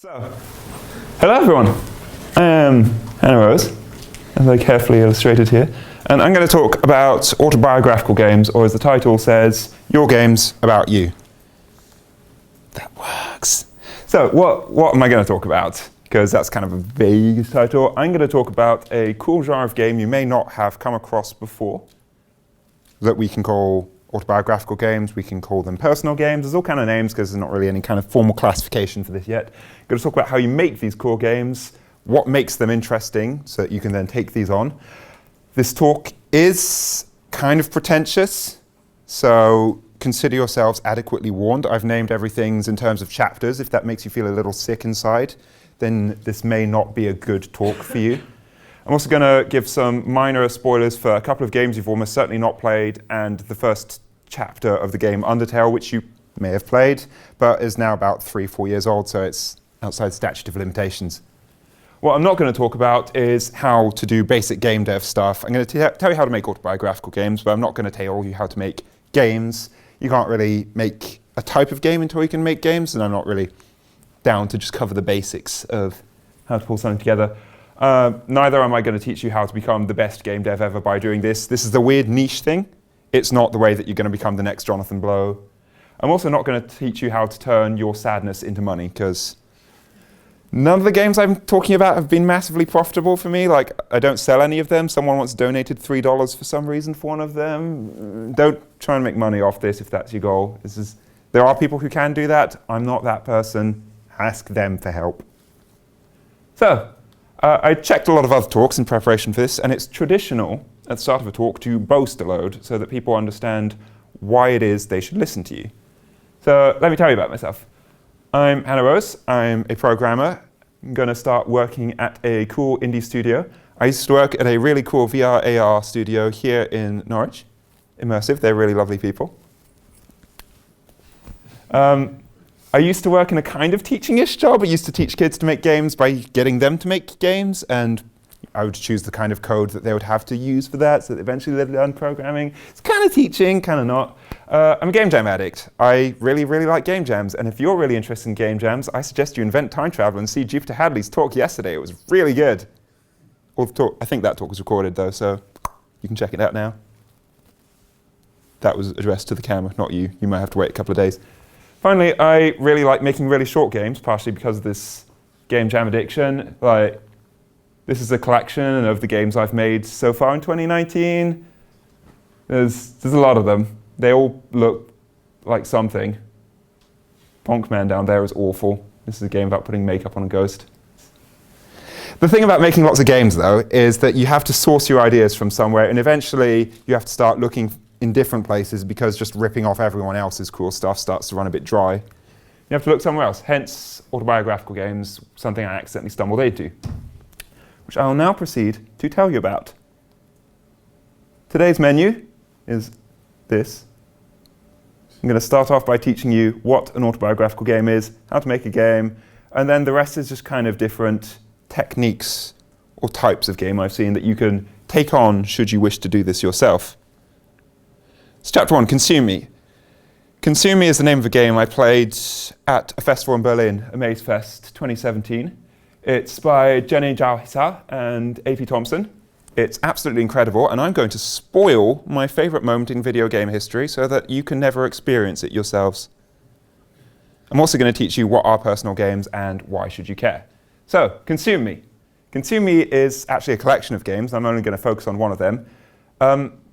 So, hello everyone. I am Hannah Rose, as I carefully illustrated here, and I'm going to talk about autobiographical games, or as the title says, your games about you. That works. So, what am I going to talk about? Because that's kind of a vague title. I'm going to talk about a cool genre of game you may not have come across before, that we can call autobiographical games, we can call them personal games. There's all kind of names because there's not really any kind of formal classification for this yet. I'm going to talk about how you make these core games, what makes them interesting so that you can then take these on. This talk is kind of pretentious, so consider yourselves adequately warned. I've named everything in terms of chapters. If that makes you feel a little sick inside, then this may not be a good talk for you. I'm also going to give some minor spoilers for a couple of games you've almost certainly not played, and the first chapter of the game Undertale, which you may have played, but is now about 3-4 years old, so it's outside statute of limitations. What I'm not going to talk about is how to do basic game dev stuff. I'm going to tell you how to make autobiographical games, but I'm not going to tell you how to make games. You can't really make a type of game until you can make games, and I'm not really down to just cover the basics of how to pull something together. Neither am I going to teach you how to become the best game dev ever by doing this. This is the weird niche thing. It's not the way that you're going to become the next Jonathan Blow. I'm also not going to teach you how to turn your sadness into money, because none of the games I'm talking about have been massively profitable for me. Like, I don't sell any of them. Someone once donated $3 for some reason for one of them. Don't try and make money off this if that's your goal. There are people who can do that. I'm not that person. Ask them for help. So, I checked a lot of other talks in preparation for this, and it's traditional at the start of a talk to boast a load so that people understand why it is they should listen to you. So let me tell you about myself. I'm Hannah Rose. I'm a programmer. I'm going to start working at a cool indie studio. I used to work at a really cool VR AR studio here in Norwich. Immersive. They're really lovely people. I used to work in a kind of teaching-ish job. I used to teach kids to make games by getting them to make games, and I would choose the kind of code that they would have to use for that, so that eventually they'd learn programming. It's kind of teaching, kind of not. I'm a game jam addict. I really, really like game jams, and if you're really interested in game jams, I suggest you invent time travel and see Jupiter Hadley's talk yesterday. It was really good. I think that talk was recorded, though, so you can check it out now. That was addressed to the camera, not you. You might have to wait a couple of days. Finally, I really like making really short games, partially because of this game jam addiction. Like, this is a collection of the games I've made so far in 2019. There's a lot of them. They all look like something. Bonk Man down there is awful. This is a game about putting makeup on a ghost. The thing about making lots of games, though, is that you have to source your ideas from somewhere, and eventually you have to start looking in different places, because just ripping off everyone else's cool stuff starts to run a bit dry. You have to look somewhere else, hence autobiographical games, something I accidentally stumbled into, which I will now proceed to tell you about. Today's menu is this. I'm going to start off by teaching you what an autobiographical game is, how to make a game, and then the rest is just kind of different techniques or types of game I've seen that you can take on should you wish to do this yourself. So Chapter 1, Consume Me. Consume Me is the name of a game I played at a festival in Berlin, Amaze Fest 2017. It's by Jenny Zhao and A.P. Thompson. It's absolutely incredible, and I'm going to spoil my favorite moment in video game history so that you can never experience it yourselves. I'm also going to teach you what are personal games and why should you care. So, Consume Me. Consume Me is actually a collection of games. I'm only going to focus on one of them.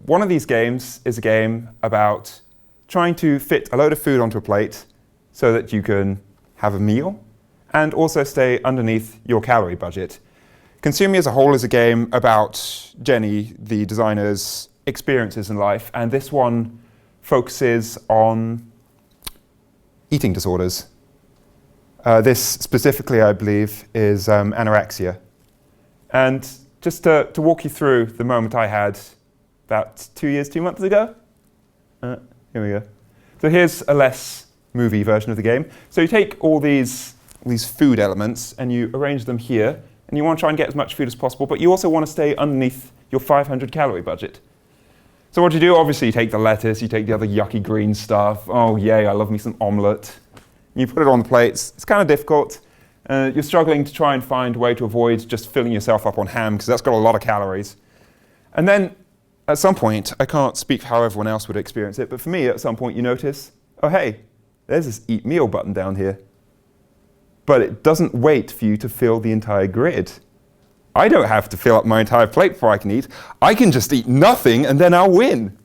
One of these games is a game about trying to fit a load of food onto a plate so that you can have a meal and also stay underneath your calorie budget. Consume Me as a whole is a game about Jenny, the designer's experiences in life, and this one focuses on eating disorders. This specifically, I believe, is anorexia. And just to walk you through the moment I had about 2 months ago. Here we go. So here's a less movie version of the game. So you take all these food elements and you arrange them here, and you want to try and get as much food as possible, but you also want to stay underneath your 500 calorie budget. So what do you do? Obviously you take the lettuce, you take the other yucky green stuff. Oh yay, I love me some omelette. You put it on the plates. It's kind of difficult. You're struggling to try and find a way to avoid just filling yourself up on ham, because that's got a lot of calories. And then, at some point, I can't speak for how everyone else would experience it, but for me, at some point, you notice, oh, hey, there's this eat meal button down here. But it doesn't wait for you to fill the entire grid. I don't have to fill up my entire plate before I can eat. I can just eat nothing, and then I'll win.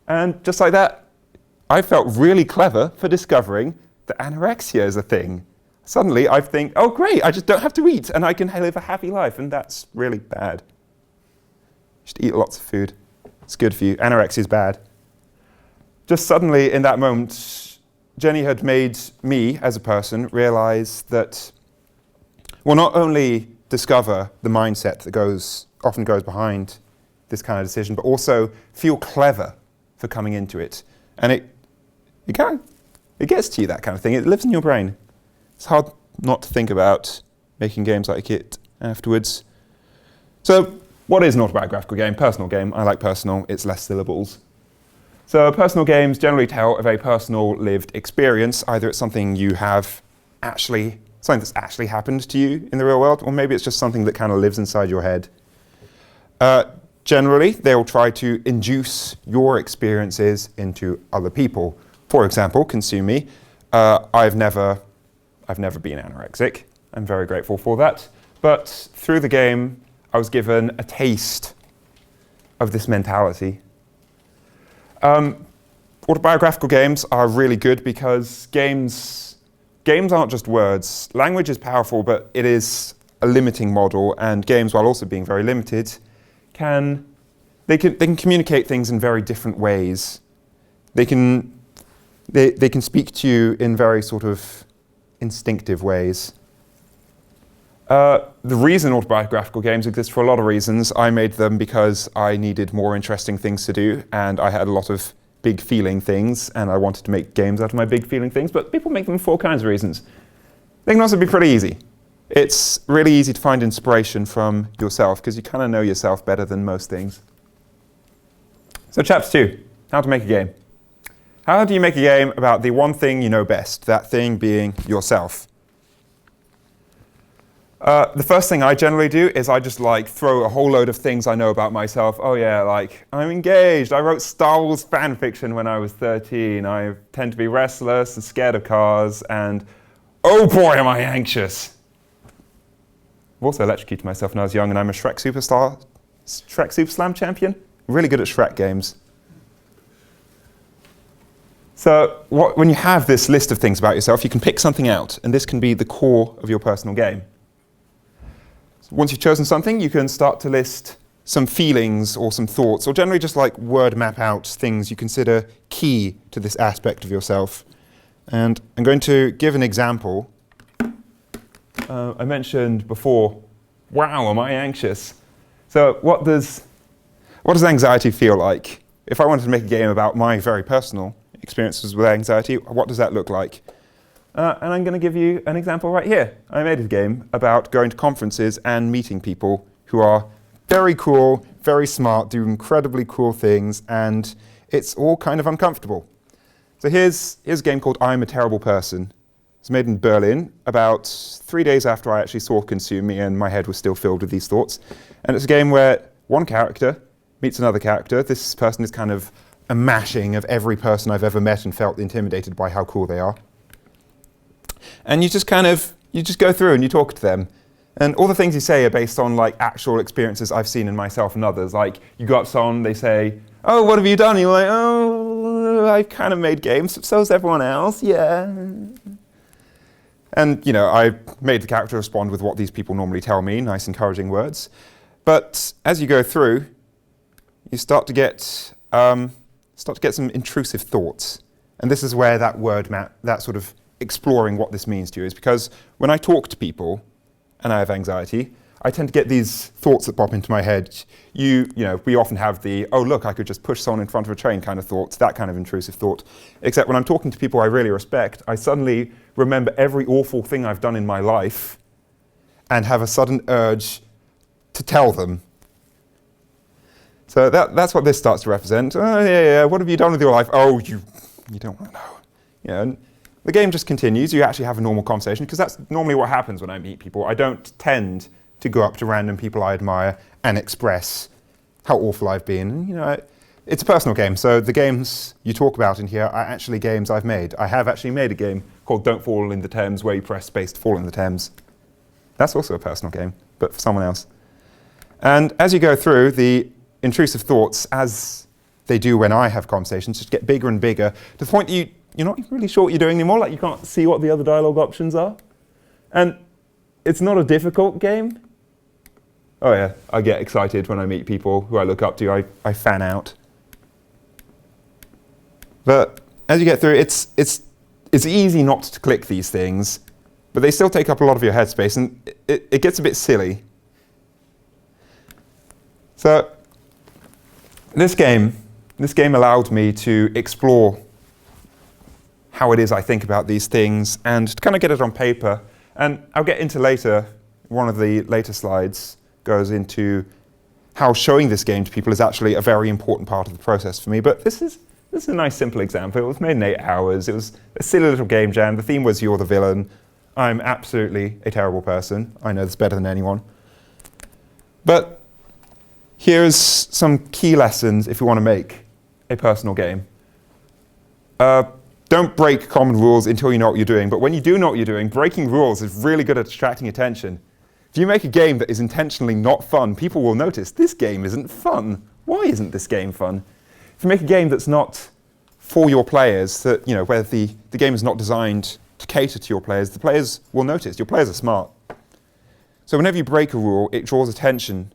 And just like that, I felt really clever for discovering that anorexia is a thing. Suddenly, I think, oh, great, I just don't have to eat, and I can live a happy life, and that's really bad. You should eat lots of food. It's good for you. Anorexia is bad. Just suddenly, in that moment, Jenny had made me, as a person, realize that, well, not only discover the mindset that often goes behind this kind of decision, but also feel clever for coming into it. And it gets to you, that kind of thing. It lives in your brain. It's hard not to think about making games like it afterwards. So, what is an autobiographical game? Personal game. I like personal. It's less syllables. So, personal games generally tell a very personal lived experience. Either it's something you have something that's actually happened to you in the real world, or maybe it's just something that kind of lives inside your head. Generally, they will try to induce your experiences into other people. For example, consume me. I've never been anorexic. I'm very grateful for that. But through the game, I was given a taste of this mentality. Autobiographical games are really good because games aren't just words. Language is powerful, but it is a limiting model, and games, while also being very limited, can communicate things in very different ways. They can speak to you in very sort of instinctive ways. The reason autobiographical games exist for a lot of reasons. I made them because I needed more interesting things to do, and I had a lot of big feeling things, and I wanted to make games out of my big feeling things, but people make them for all kinds of reasons. They can also be pretty easy. It's really easy to find inspiration from yourself, because you kind of know yourself better than most things. So chapter 2, how to make a game. How do you make a game about the one thing you know best, that thing being yourself? The first thing I generally do is I just throw a whole load of things I know about myself. Oh yeah, I'm engaged. I wrote Star Wars fan fiction when I was 13. I tend to be restless and scared of cars, and oh boy, am I anxious. I've also electrocuted myself when I was young, and I'm a Shrek Super Slam champion. Really good at Shrek games. So when you have this list of things about yourself, you can pick something out, and this can be the core of your personal game. Once you've chosen something, you can start to list some feelings or some thoughts, or generally just word map out things you consider key to this aspect of yourself. And I'm going to give an example. I mentioned before, wow, am I anxious? So what does anxiety feel like? If I wanted to make a game about my very personal experiences with anxiety, what does that look like? And I'm going to give you an example right here. I made a game about going to conferences and meeting people who are very cool, very smart, do incredibly cool things, and it's all kind of uncomfortable. So here's a game called I'm a Terrible Person. It's made in Berlin about 3 days after I actually saw Consume Me, and my head was still filled with these thoughts. And it's a game where one character meets another character. This person is kind of a mashing of every person I've ever met and felt intimidated by how cool they are. And you just go through and you talk to them. And all the things you say are based on actual experiences I've seen in myself and others. You go up to someone, they say, oh, what have you done? And you're like, oh, I've kind of made games, so's everyone else, yeah. And, I made the character respond with what these people normally tell me, nice encouraging words. But as you go through, you start to get some intrusive thoughts. And this is where that word map, that sort of exploring what this means to you, is because when I talk to people and I have anxiety, I tend to get these thoughts that pop into my head. We often have the, oh look, I could just push someone in front of a train kind of thoughts, that kind of intrusive thought. Except when I'm talking to people I really respect, I suddenly remember every awful thing I've done in my life and have a sudden urge to tell them. So that's what this starts to represent. Oh yeah, what have you done with your life? Oh, you don't want to know. And the game just continues. You actually have a normal conversation, because that's normally what happens when I meet people. I don't tend to go up to random people I admire and express how awful I've been. You know, it's a personal game, so the games you talk about in here are actually games I've made. I have actually made a game called Don't Fall in the Thames, where you press space to fall in the Thames. That's also a personal game, but for someone else. And as you go through, the intrusive thoughts, as they do when I have conversations, just get bigger and bigger, to the point that you're not really sure what you're doing anymore, like you can't see what the other dialogue options are. And it's not a difficult game. Oh yeah, I get excited when I meet people who I look up to. I fan out. But as you get through, it's easy not to click these things, but they still take up a lot of your headspace, and it gets a bit silly. So this game allowed me to explore how it is I think about these things and to kind of get it on paper. And I'll get into later, one of the later slides goes into how showing this game to people is actually a very important part of the process for me. But this is a nice simple example. It was made in 8 hours. It was a silly little game jam. The theme was you're the villain. I'm absolutely a terrible person. I know this better than anyone. But here's some key lessons if you want to make a personal game. Don't break common rules until you know what you're doing. But when you do know what you're doing, breaking rules is really good at attracting attention. If you make a game that is intentionally not fun, people will notice this game isn't fun. Why isn't this game fun? If you make a game that's not for your players, that where the game is not designed to cater to your players, the players will notice. Your players are smart. So whenever you break a rule, it draws attention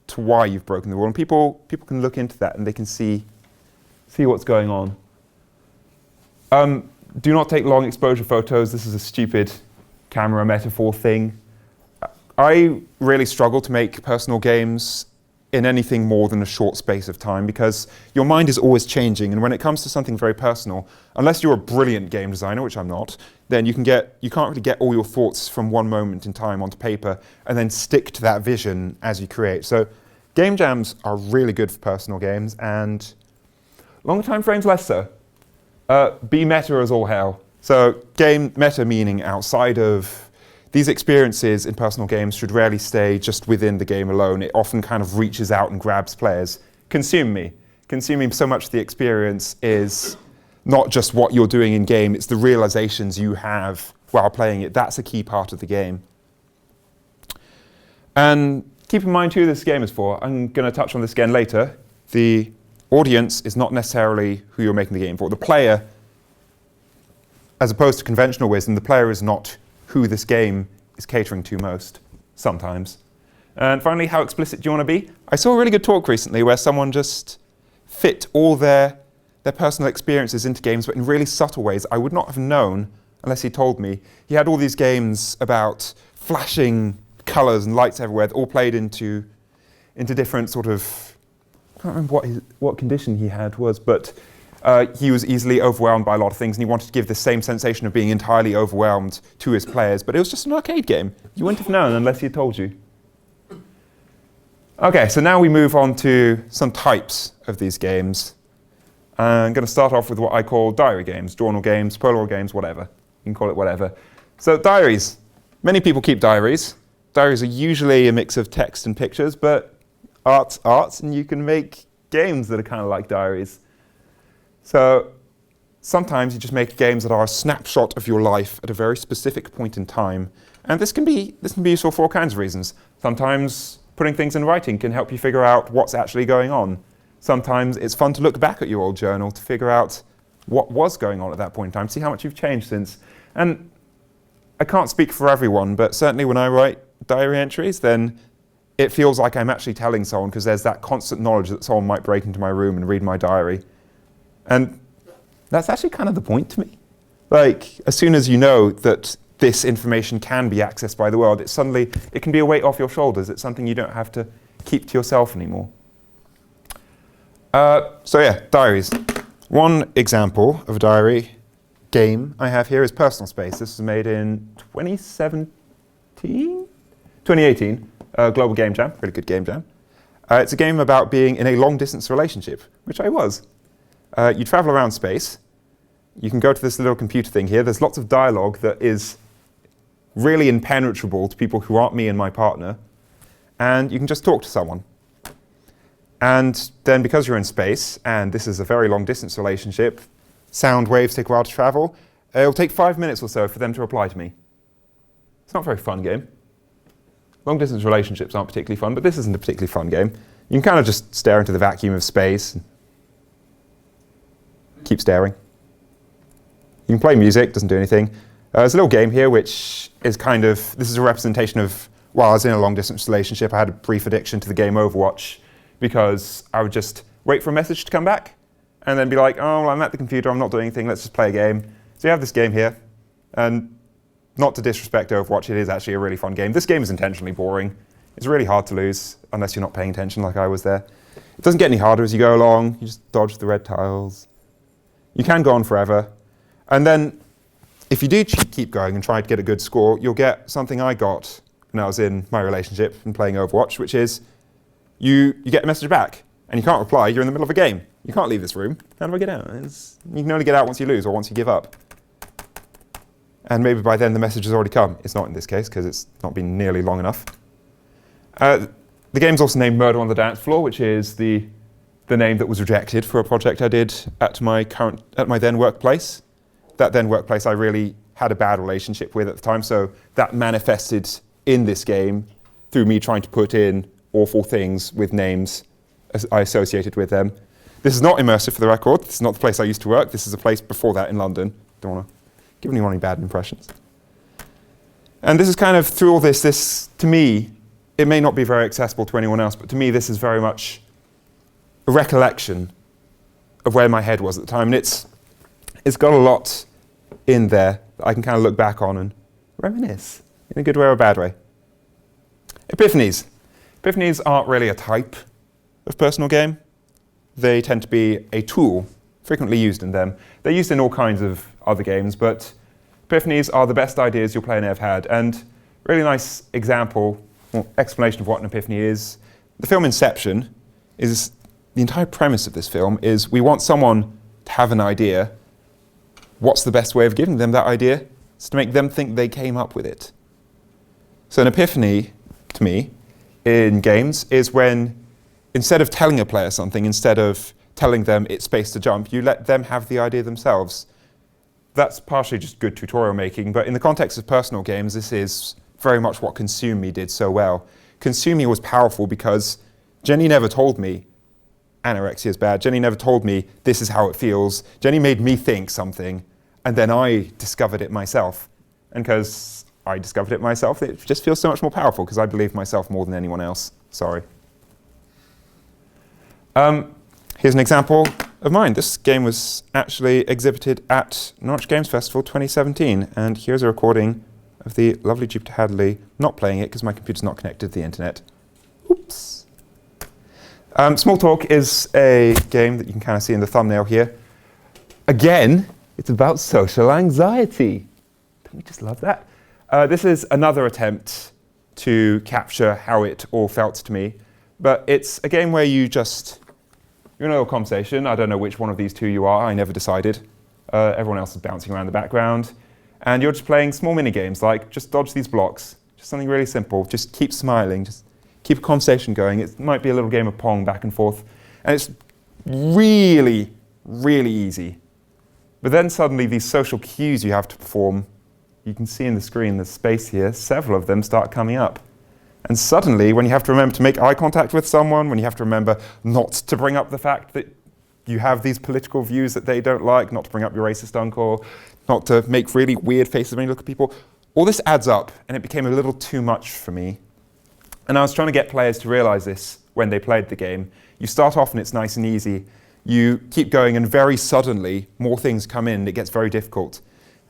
to why you've broken the rule, and people can look into that and they can see what's going on. Do not take long exposure photos. This is a stupid camera metaphor thing. I really struggle to make personal games in anything more than a short space of time, because your mind is always changing, and when it comes to something very personal, unless you're a brilliant game designer, which I'm not, then you can't really get all your thoughts from one moment in time onto paper and then stick to that vision as you create. So game jams are really good for personal games, and longer time frames less so. Be meta as all hell. So game meta meaning outside of these experiences in personal games should rarely stay just within the game alone. It often kind of reaches out and grabs players. Consume me. Consuming so much of the experience is not just what you're doing in game, it's the realizations you have while playing it. That's a key part of the game. And keep in mind who this game is for. I'm going to touch on this again later. The audience is not necessarily who you're making the game for. The player, as opposed to conventional wisdom, the player is not who this game is catering to most, sometimes. And finally, how explicit do you want to be? I saw a really good talk recently where someone just fit all their personal experiences into games, but in really subtle ways I would not have known unless he told me. He had all these games about flashing colours and lights everywhere that all played into different sort of, I can't remember what condition he had was, but he was easily overwhelmed by a lot of things, and he wanted to give the same sensation of being entirely overwhelmed to his players, but it was just an arcade game. You wouldn't have known unless he had told you. Okay, so now we move on to some types of these games. I'm going to start off with what I call diary games, journal games, Polaroid games, whatever. You can call it whatever. So diaries. Many people keep diaries. Diaries are usually a mix of text and pictures, but art's art, and you can make games that are kind of like diaries. So sometimes you just make games that are a snapshot of your life at a very specific point in time. And this can be useful for all kinds of reasons. Sometimes putting things in writing can help you figure out what's actually going on. Sometimes it's fun to look back at your old journal to figure out what was going on at that point in time, see how much you've changed since. And I can't speak for everyone, but certainly when I write diary entries, then it feels like I'm actually telling someone, because there's that constant knowledge that someone might break into my room and read my diary. And that's actually kind of the point to me. Like, as soon as you know that this information can be accessed by the world, it can be a weight off your shoulders. It's something you don't have to keep to yourself anymore. So yeah, diaries. One example of a diary game I have here is Personal Space. This was made in 2018, Global Game Jam, really good game jam. It's a game about being in a long-distance relationship, which I was. You travel around space, you can go to this little computer thing here. There's lots of dialogue that is really impenetrable to people who aren't me and my partner. And you can just talk to someone. And then because you're in space, and this is a very long distance relationship, sound waves take a while to travel, it'll take 5 minutes or so for them to reply to me. It's not a very fun game. Long distance relationships aren't particularly fun, but this isn't a particularly fun game. You can kind of just stare into the vacuum of space and keep staring. You can play music, doesn't do anything. There's a little game here which is kind of, this is a representation of, while I was in a long distance relationship, I had a brief addiction to the game Overwatch because I would just wait for a message to come back and then be like, oh, well, I'm at the computer, I'm not doing anything, let's just play a game. So you have this game here, and not to disrespect Overwatch, it is actually a really fun game. This game is intentionally boring. It's really hard to lose unless you're not paying attention like I was there. It doesn't get any harder as you go along, you just dodge the red tiles. You can go on forever. And then if you do keep going and try to get a good score, you'll get something I got when I was in my relationship and playing Overwatch, which is you get a message back and you can't reply, you're in the middle of a game. You can't leave this room. How do I get out? You can only get out once you lose or once you give up. And maybe by then the message has already come. It's not in this case because it's not been nearly long enough. The game's also named Murder on the Dance Floor, which is the name that was rejected for a project I did at my then workplace. That then workplace I really had a bad relationship with at the time, so that manifested in this game through me trying to put in awful things with names I associated with them. This is not immersive for the record. This is not the place I used to work. This is a place before that in London. Don't want to give anyone any bad impressions. And this is kind of, through all this, to me, it may not be very accessible to anyone else, but to me this is very much a recollection of where my head was at the time. And it's got a lot in there that I can kind of look back on and reminisce in a good way or a bad way. Epiphanies. Epiphanies aren't really a type of personal game. They tend to be a tool frequently used in them. They're used in all kinds of other games, but Epiphanies are the best ideas your player may have had. And really nice example, or explanation of what an epiphany is. The film Inception is, the entire premise of this film is we want someone to have an idea. What's the best way of giving them that idea? It's to make them think they came up with it. So an epiphany, to me, in games is when, instead of telling a player something, instead of telling them it's space to jump, you let them have the idea themselves. That's partially just good tutorial making, but in the context of personal games, this is very much what Consume Me did so well. Consume Me was powerful because Jenny never told me anorexia is bad. Jenny never told me this is how it feels. Jenny made me think something, and then I discovered it myself. And because I discovered it myself, it just feels so much more powerful because I believe myself more than anyone else. Sorry. Here's an example of mine. This game was actually exhibited at Norwich Games Festival 2017, and here's a recording of the lovely Jupiter Hadley not playing it because my computer's not connected to the internet. Oops. Small Talk is a game that you can kind of see in the thumbnail here. Again, it's about social anxiety. Don't we just love that? This is another attempt to capture how it all felt to me, but it's a game where you're in a little conversation. I don't know which one of these two you are. I never decided. Everyone else is bouncing around the background. And you're just playing small mini games like just dodge these blocks. Just something really simple. Just keep smiling. Just keep a conversation going. It might be a little game of Pong back and forth. And it's really, really easy. But then suddenly these social cues you have to perform, you can see in the screen, the space here, several of them start coming up. And suddenly, when you have to remember to make eye contact with someone, when you have to remember not to bring up the fact that you have these political views that they don't like, not to bring up your racist uncle, not to make really weird faces when you look at people, all this adds up, and it became a little too much for me. And I was trying to get players to realize this when they played the game. You start off and it's nice and easy. You keep going and very suddenly more things come in and it gets very difficult.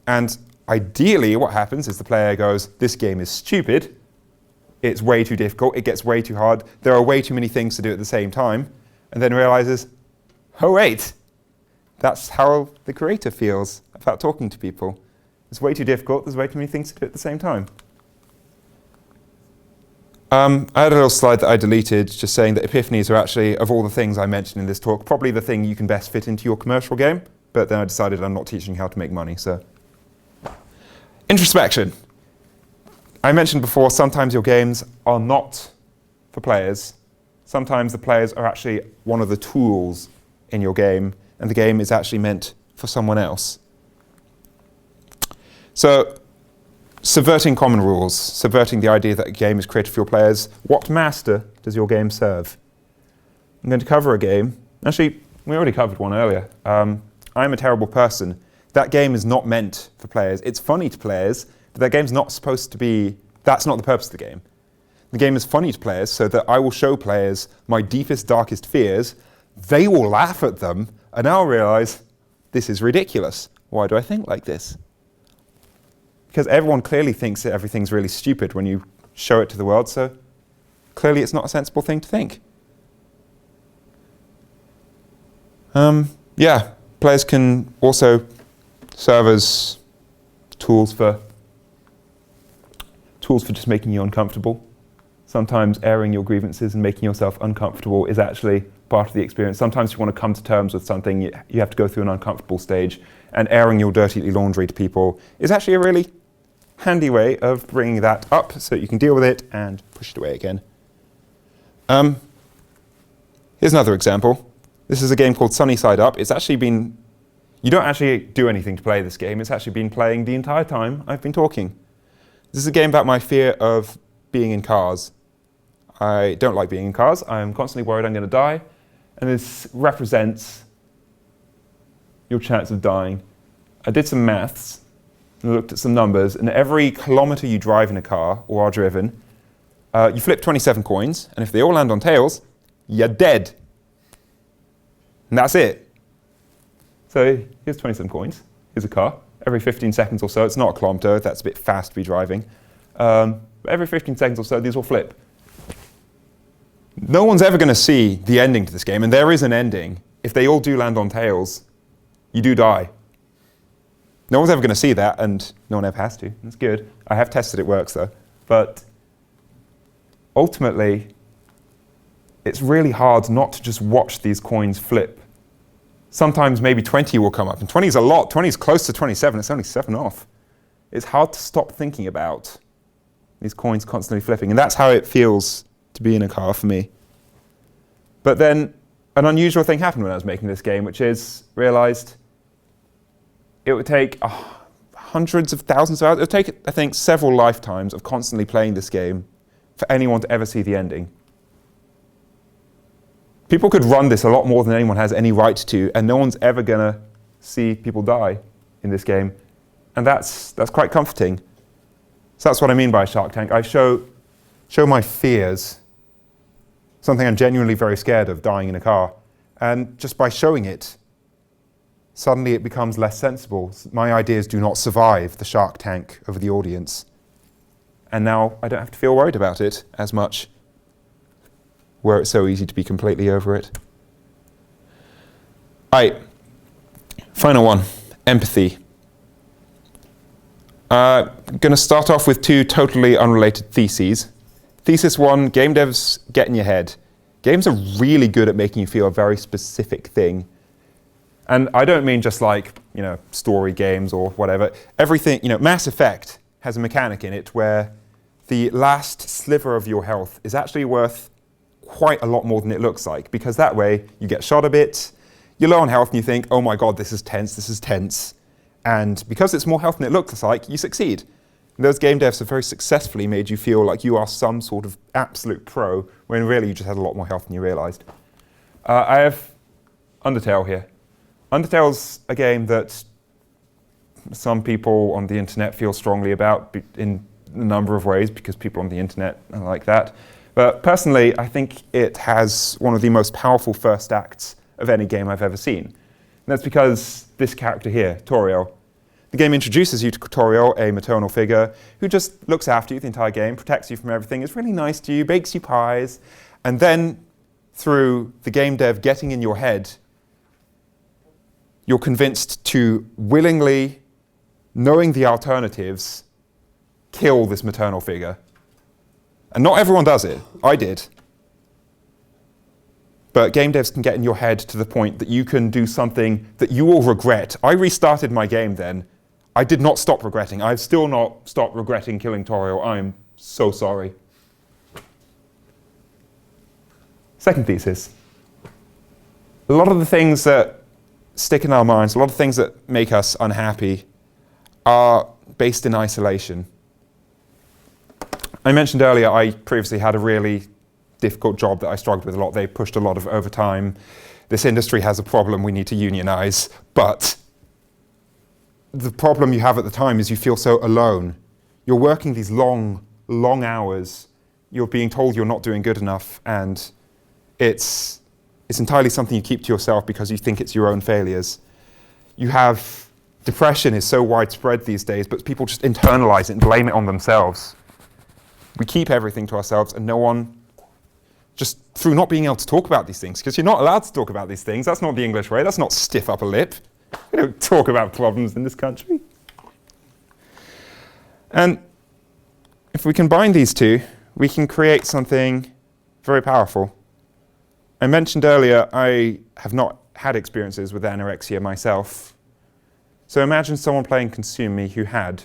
And ideally what happens is the player goes, this game is stupid, it's way too difficult, it gets way too hard, there are way too many things to do at the same time, and then realizes, oh wait, that's how the creator feels about talking to people. It's way too difficult, there's way too many things to do at the same time. I had a little slide that I deleted just saying that epiphanies are actually, of all the things I mentioned in this talk, probably the thing you can best fit into your commercial game. but then I decided I'm not teaching how to make money, so. Introspection. I mentioned before, sometimes your games are not for players. Sometimes the players are actually one of the tools in your game, and the game is actually meant for someone else. So, subverting common rules, subverting the idea that a game is created for your players. What master does your game serve? I'm going to cover a game. Actually, we already covered one earlier. I'm a Terrible Person. That game is not meant for players. It's funny to players, but that game's not supposed to be, that's not the purpose of the game. The game is funny to players so that I will show players my deepest, darkest fears. They will laugh at them, and I'll realize, this is ridiculous. Why do I think like this? Because everyone clearly thinks that everything's really stupid when you show it to the world, so clearly it's not a sensible thing to think. Yeah, players can also serve as tools for just making you uncomfortable. Sometimes airing your grievances and making yourself uncomfortable is actually part of the experience. Sometimes you want to come to terms with something, you have to go through an uncomfortable stage, and airing your dirty laundry to people is actually a really handy way of bringing that up so that you can deal with it and push it away again. Here's another example. This is a game called Sunnyside Up. It's actually been, you don't actually do anything to play this game. It's actually been playing the entire time I've been talking. This is a game about my fear of being in cars. I don't like being in cars. I'm constantly worried I'm going to die. And this represents your chance of dying. I did some maths and looked at some numbers, and every kilometer you drive in a car or are driven, you flip 27 coins, and if they all land on tails, you're dead. And that's it. So here's 27 coins. Here's a car. Every 15 seconds or so, it's not a kilometer, that's a bit fast to be driving. But every 15 seconds or so, these will flip. No one's ever going to see the ending to this game, and there is an ending. If they all do land on tails, you do die. No one's ever going to see that, and no one ever has to. That's good. I have tested it works, though. But ultimately, it's really hard not to just watch these coins flip. Sometimes maybe 20 will come up, and 20 is a lot. 20 is close to 27. It's only 7 off. It's hard to stop thinking about these coins constantly flipping, and that's how it feels to be in a car for me. But then an unusual thing happened when I was making this game, which is realized it would take hundreds of thousands of hours. It would take, I think, several lifetimes of constantly playing this game for anyone to ever see the ending. People could run this a lot more than anyone has any right to, and no one's ever going to see people die in this game. And that's quite comforting. So that's what I mean by Shark Tank. I show my fears, something I'm genuinely very scared of, dying in a car. And just by showing it, suddenly it becomes less sensible. My ideas do not survive the Shark Tank of the audience. And now I don't have to feel worried about it as much, where it's so easy to be completely over it. Right, final one, empathy. I'm going to start off with 2 totally unrelated theses. Thesis 1, game devs get in your head. Games are really good at making you feel a very specific thing. And I don't mean just like, story games or whatever. Everything, Mass Effect has a mechanic in it where the last sliver of your health is actually worth quite a lot more than it looks like, because that way you get shot a bit, you're low on health and you think, oh my god, this is tense. And because it's more health than it looks like, you succeed. And those game devs have very successfully made you feel like you are some sort of absolute pro, when really you just had a lot more health than you realized. I have Undertale here. Undertale's a game that some people on the internet feel strongly about in a number of ways, because people on the internet are like that. But personally, I think it has one of the most powerful first acts of any game I've ever seen. And that's because this character here, Toriel. The game introduces you to Toriel, a maternal figure, who just looks after you the entire game, protects you from everything, is really nice to you, bakes you pies, and then through the game dev getting in your head, you're convinced to willingly, knowing the alternatives, kill this maternal figure. And not everyone does it. I did. But game devs can get in your head to the point that you can do something that you will regret. I restarted my game then. I did not stop regretting. I've still not stopped regretting killing Toriel. I'm so sorry. Second thesis. A lot of the things that stick in our minds, a lot of things that make us unhappy are based in isolation. I mentioned earlier I previously had a really difficult job that I struggled with a lot. They pushed a lot of overtime. This industry has a problem, we need to unionize. But the problem you have at the time is you feel so alone. You're working these long, long hours. You're being told you're not doing good enough, and it's entirely something you keep to yourself because you think it's your own failures. You have depression is so widespread these days, but people just internalize it and blame it on themselves. We keep everything to ourselves, and no one, just through not being able to talk about these things, because you're not allowed to talk about these things. That's not the English way. That's not stiff upper lip. We don't talk about problems in this country. And if we combine these two, we can create something very powerful. I mentioned earlier I have not had experiences with anorexia myself. So imagine someone playing Consume Me who had.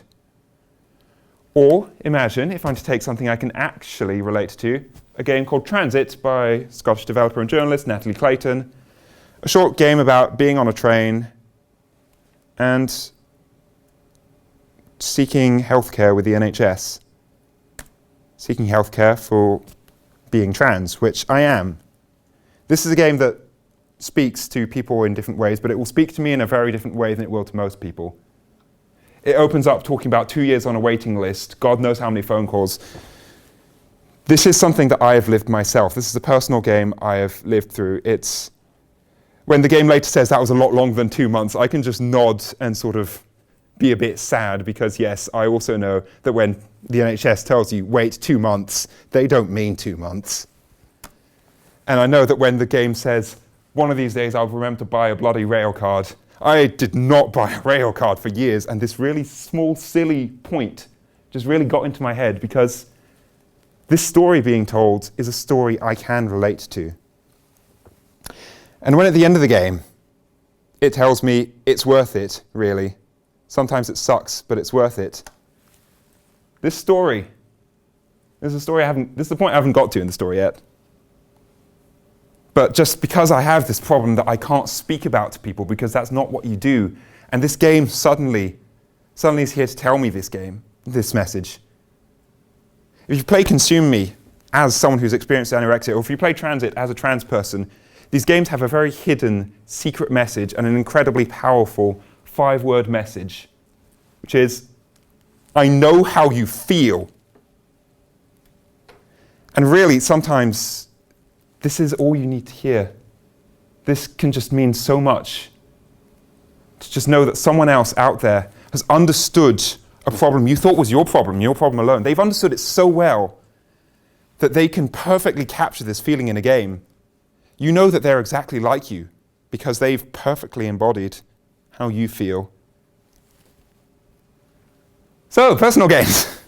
Or imagine, if I'm to take something I can actually relate to, a game called Transit by Scottish developer and journalist Natalie Clayton. A short game about being on a train and seeking healthcare with the NHS. Seeking healthcare for being trans, which I am. This is a game that speaks to people in different ways, but it will speak to me in a very different way than it will to most people. It opens up talking about 2 years on a waiting list, God knows how many phone calls. This is something that I have lived myself. This is a personal game I have lived through. It's when the game later says that was a lot longer than 2 months, I can just nod and sort of be a bit sad because, yes, I also know that when the NHS tells you, wait 2 months, they don't mean 2 months. And I know that when the game says, one of these days I'll remember to buy a bloody rail card, I did not buy a rail card for years, and this really small, silly point just really got into my head because this story being told is a story I can relate to. And when at the end of the game, it tells me it's worth it, really. Sometimes it sucks, but it's worth it. This is the point I haven't got to in the story yet. But just because I have this problem that I can't speak about to people because that's not what you do. And this game suddenly is here to tell me this message. If you play Consume Me as someone who's experienced anorexia, or if you play Transit as a trans person, these games have a very hidden, secret message and an incredibly powerful 5-word message, which is, I know how you feel. And really, sometimes this is all you need to hear. This can just mean so much. To just know that someone else out there has understood a problem you thought was your problem alone. They've understood it so well that they can perfectly capture this feeling in a game. You know that they're exactly like you because they've perfectly embodied how you feel. So, personal games.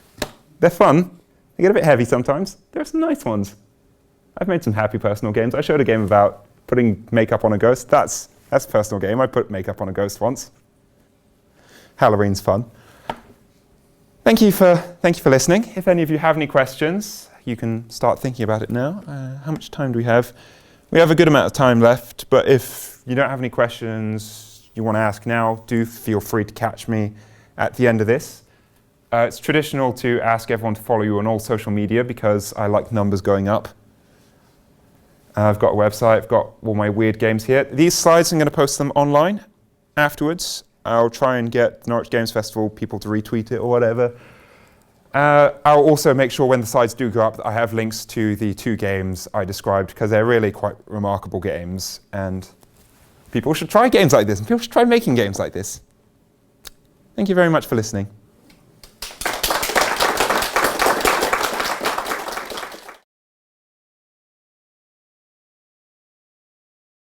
They're fun. They get a bit heavy sometimes. There are some nice ones. I've made some happy personal games. I showed a game about putting makeup on a ghost. That's a personal game. I put makeup on a ghost once. Halloween's fun. Thank you for listening. If any of you have any questions, you can start thinking about it now. How much time do we have? We have a good amount of time left, but if you don't have any questions you want to ask now, do feel free to catch me at the end of this. It's traditional to ask everyone to follow you on all social media because I like numbers going up. I've got a website, I've got all my weird games here. These slides, I'm going to post them online afterwards. I'll try and get the Norwich Games Festival people to retweet it or whatever. I'll also make sure when the slides do go up that I have links to the 2 games I described because they're really quite remarkable games and people should try games like this and people should try making games like this. Thank you very much for listening.